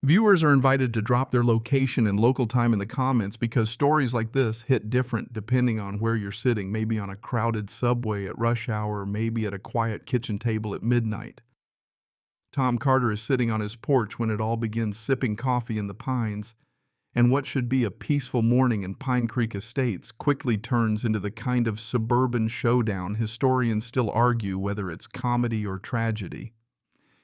Viewers are invited to drop their location and local time in the comments because stories like this hit different depending on where you're sitting, maybe on a crowded subway at rush hour, maybe at a quiet kitchen table at midnight. Tom Carter is sitting on his porch when it all begins, sipping coffee in the pines, and what should be a peaceful morning in Pine Creek Estates quickly turns into the kind of suburban showdown historians still argue whether it's comedy or tragedy.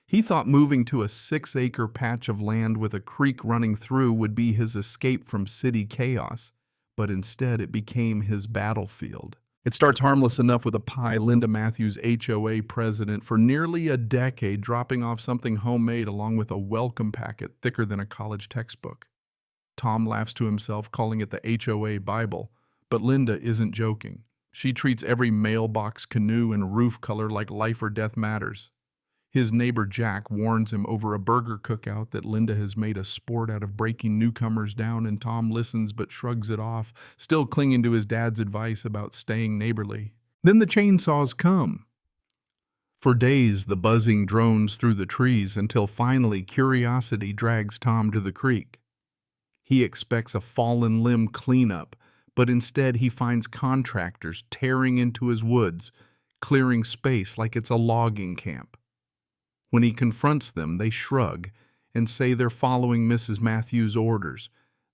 He thought moving to a 6-acre patch of land with a creek running through would be his escape from city chaos, but instead it became his battlefield. It starts harmless enough with a pie. Linda Matthews, HOA president for nearly a decade, dropping off something homemade along with a welcome packet thicker than a college textbook. Tom laughs to himself, calling it the HOA Bible, but Linda isn't joking. She treats every mailbox, canoe, and roof color like life or death matters. His neighbor Jack warns him over a burger cookout that Linda has made a sport out of breaking newcomers down, and Tom listens but shrugs it off, still clinging to his dad's advice about staying neighborly. Then the chainsaws come. For days, the buzzing drones through the trees until finally curiosity drags Tom to the creek. He expects a fallen limb cleanup, but instead he finds contractors tearing into his woods, clearing space like it's a logging camp. When he confronts them, they shrug and say they're following Mrs. Matthews' orders.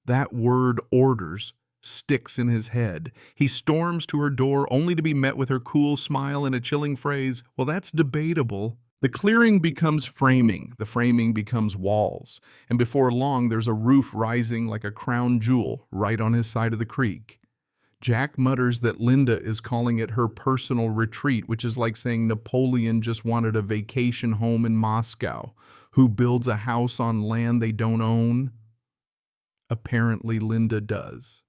That word orders sticks in his head. He storms to her door only to be met with her cool smile and a chilling phrase, "Well, that's debatable." The clearing becomes framing. The framing becomes walls. And before long, there's a roof rising like a crown jewel right on his side of the creek. Jack mutters that Linda is calling it her personal retreat, which is like saying Napoleon just wanted a vacation home in Moscow. Who builds a house on land they don't own? Apparently Linda does.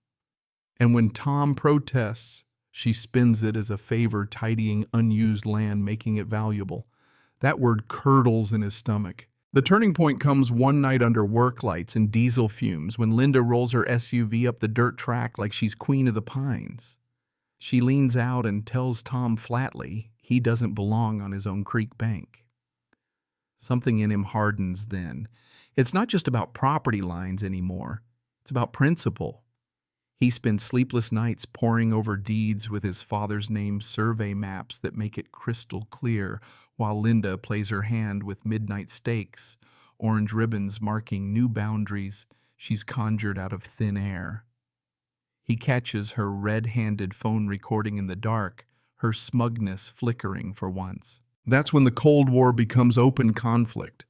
And when Tom protests, she spins it as a favor, tidying unused land, making it valuable. That word curdles in his stomach. The turning point comes one night under work lights and diesel fumes when Linda rolls her SUV up the dirt track like she's queen of the pines. She leans out and tells Tom flatly he doesn't belong on his own creek bank. Something in him hardens then. It's not just about property lines anymore. It's about principle. He spends sleepless nights poring over deeds with his father's name survey maps that make it crystal clear, while Linda plays her hand with midnight stakes, orange ribbons marking new boundaries she's conjured out of thin air. He catches her red-handed phone recording in the dark, her smugness flickering for once. That's when the Cold War becomes open conflict.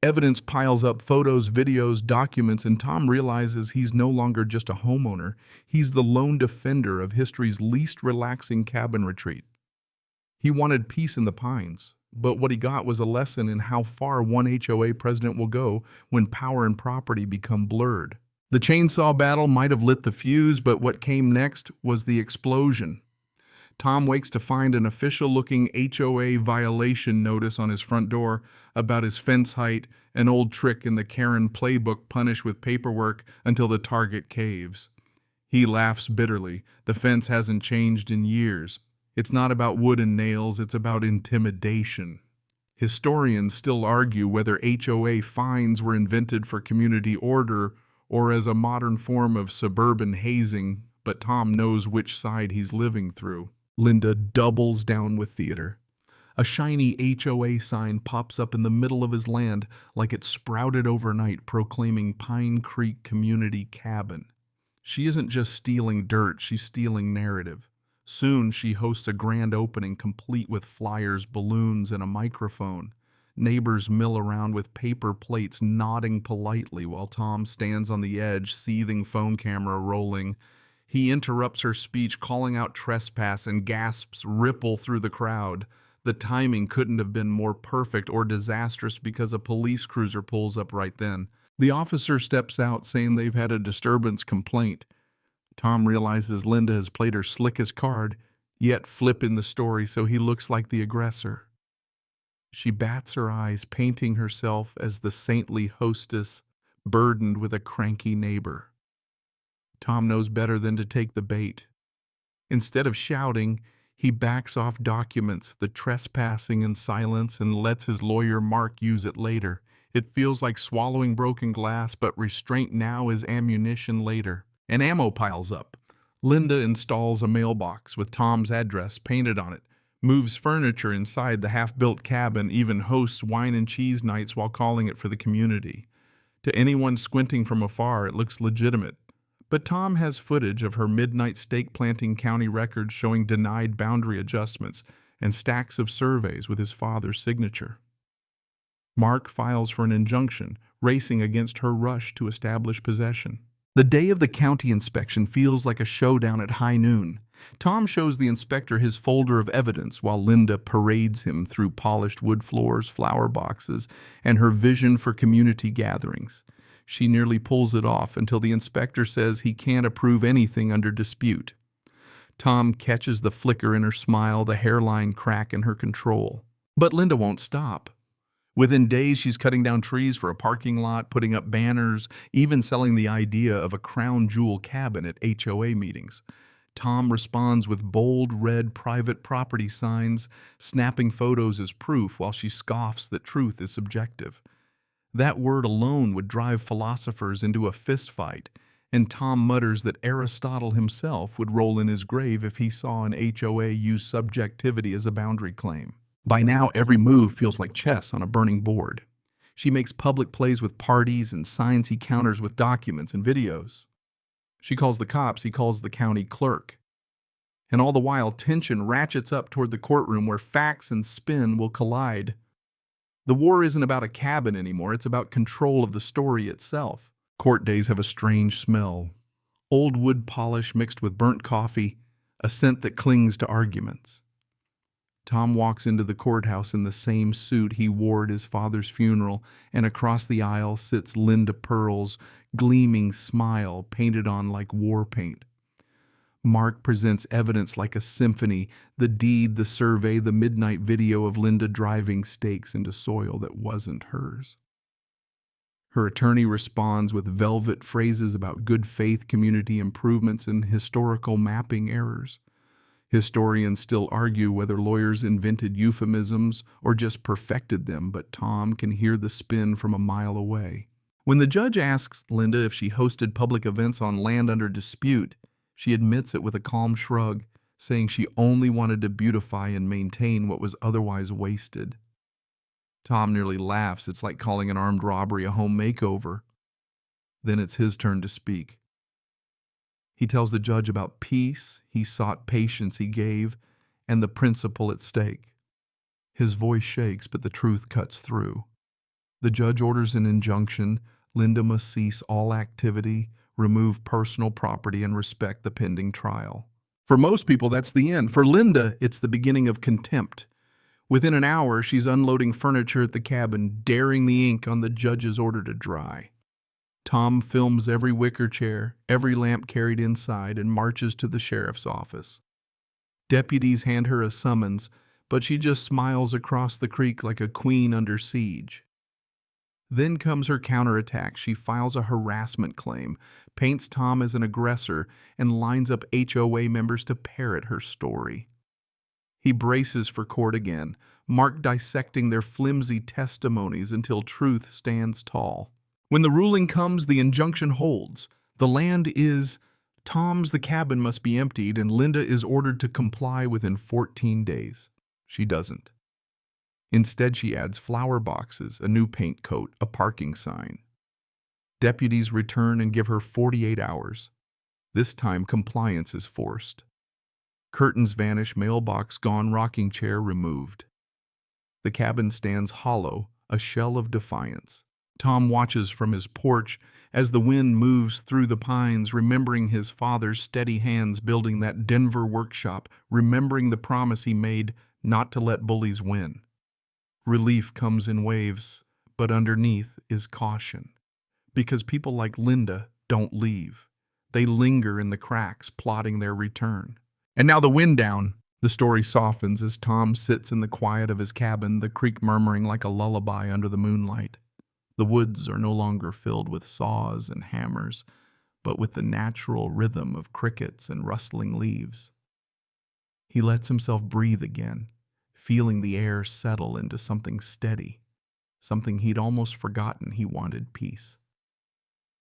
Evidence piles up, photos, videos, documents, and Tom realizes he's no longer just a homeowner. He's the lone defender of history's least relaxing cabin retreat. He wanted peace in the pines, but what he got was a lesson in how far one HOA president will go when power and property become blurred. The chainsaw battle might have lit the fuse, but what came next was the explosion. Tom wakes to find an official-looking HOA violation notice on his front door about his fence height, an old trick in the Karen playbook punished with paperwork until the target caves. He laughs bitterly. The fence hasn't changed in years. It's not about wood and nails, it's about intimidation. Historians still argue whether HOA fines were invented for community order or as a modern form of suburban hazing, but Tom knows which side he's living through. Linda doubles down with theater. A shiny HOA sign pops up in the middle of his land like it sprouted overnight, proclaiming Pine Creek Community Cabin. She isn't just stealing dirt, she's stealing narrative. Soon she hosts a grand opening complete with flyers, balloons, and a microphone. Neighbors mill around with paper plates, nodding politely while Tom stands on the edge, seething phone camera rolling. He interrupts her speech, calling out trespass, and gasps ripple through the crowd. The timing couldn't have been more perfect or disastrous because a police cruiser pulls up right then. The officer steps out saying they've had a disturbance complaint. Tom realizes Linda has played her slickest card, yet flipping the story so he looks like the aggressor. She bats her eyes, painting herself as the saintly hostess burdened with a cranky neighbor. Tom knows better than to take the bait. Instead of shouting, he backs off documents, the trespassing in silence, and lets his lawyer Mark use it later. It feels like swallowing broken glass, but restraint now is ammunition later. And ammo piles up. Linda installs a mailbox with Tom's address painted on it, moves furniture inside the half-built cabin, even hosts wine and cheese nights while calling it for the community. To anyone squinting from afar, it looks legitimate. But Tom has footage of her midnight stake planting county records showing denied boundary adjustments and stacks of surveys with his father's signature. Mark files for an injunction, racing against her rush to establish possession. The day of the county inspection feels like a showdown at high noon. Tom shows the inspector his folder of evidence while Linda parades him through polished wood floors, flower boxes, and her vision for community gatherings. She nearly pulls it off until the inspector says he can't approve anything under dispute. Tom catches the flicker in her smile, the hairline crack in her control. But Linda won't stop. Within days, she's cutting down trees for a parking lot, putting up banners, even selling the idea of a crown jewel cabin at HOA meetings. Tom responds with bold red private property signs, snapping photos as proof while she scoffs that truth is subjective. That word alone would drive philosophers into a fistfight, and Tom mutters that Aristotle himself would roll in his grave if he saw an HOA use subjectivity as a boundary claim. By now, every move feels like chess on a burning board. She makes public plays with parties and signs he counters with documents and videos. She calls the cops, he calls the county clerk. And all the while, tension ratchets up toward the courtroom where facts and spin will collide. The war isn't about a cabin anymore, it's about control of the story itself. Court days have a strange smell. Old wood polish mixed with burnt coffee, a scent that clings to arguments. Tom walks into the courthouse in the same suit he wore at his father's funeral, and across the aisle sits Linda Pearl's gleaming smile painted on like war paint. Mark presents evidence like a symphony, the deed, the survey, the midnight video of Linda driving stakes into soil that wasn't hers. Her attorney responds with velvet phrases about good faith, community improvements, and historical mapping errors. Historians still argue whether lawyers invented euphemisms or just perfected them, but Tom can hear the spin from a mile away. When the judge asks Linda if she hosted public events on land under dispute, she admits it with a calm shrug, saying she only wanted to beautify and maintain what was otherwise wasted. Tom nearly laughs. It's like calling an armed robbery a home makeover. Then it's his turn to speak. He tells the judge about peace he sought, patience he gave, and the principle at stake. His voice shakes, but the truth cuts through. The judge orders an injunction. Linda must cease all activity, remove personal property, and respect the pending trial. For most people, that's the end. For Linda, it's the beginning of contempt. Within an hour, she's unloading furniture at the cabin, daring the ink on the judge's order to dry. Tom films every wicker chair, every lamp carried inside, and marches to the sheriff's office. Deputies hand her a summons, but she just smiles across the creek like a queen under siege. Then comes her counterattack. She files a harassment claim, paints Tom as an aggressor, and lines up HOA members to parrot her story. He braces for court again, Mark dissecting their flimsy testimonies until truth stands tall. When the ruling comes, the injunction holds. The land is Tom's, the cabin must be emptied, and Linda is ordered to comply within 14 days. She doesn't. Instead, she adds flower boxes, a new paint coat, a parking sign. Deputies return and give her 48 hours. This time, compliance is forced. Curtains vanish, mailbox gone, rocking chair removed. The cabin stands hollow, a shell of defiance. Tom watches from his porch as the wind moves through the pines, remembering his father's steady hands building that Denver workshop, remembering the promise he made not to let bullies win. Relief comes in waves, but underneath is caution. Because people like Linda don't leave. They linger in the cracks, plotting their return. And now the wind down. The story softens as Tom sits in the quiet of his cabin, the creek murmuring like a lullaby under the moonlight. The woods are no longer filled with saws and hammers, but with the natural rhythm of crickets and rustling leaves. He lets himself breathe again, feeling the air settle into something steady, something he'd almost forgotten he wanted peace.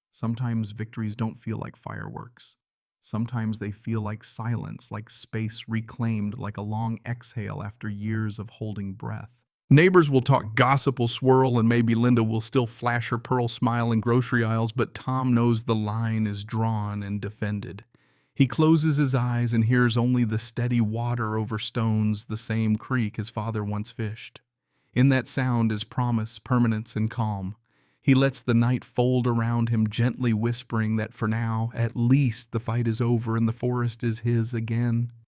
Sometimes victories don't feel like fireworks. Sometimes they feel like silence, like space reclaimed, like a long exhale after years of holding breath. Neighbors will talk, gossip will swirl, and maybe Linda will still flash her pearl smile in grocery aisles, but Tom knows the line is drawn and defended. He closes his eyes and hears only the steady water over stones, the same creek his father once fished. In that sound is promise, permanence, and calm. He lets the night fold around him, gently whispering that for now, at least, the fight is over and the forest is his again.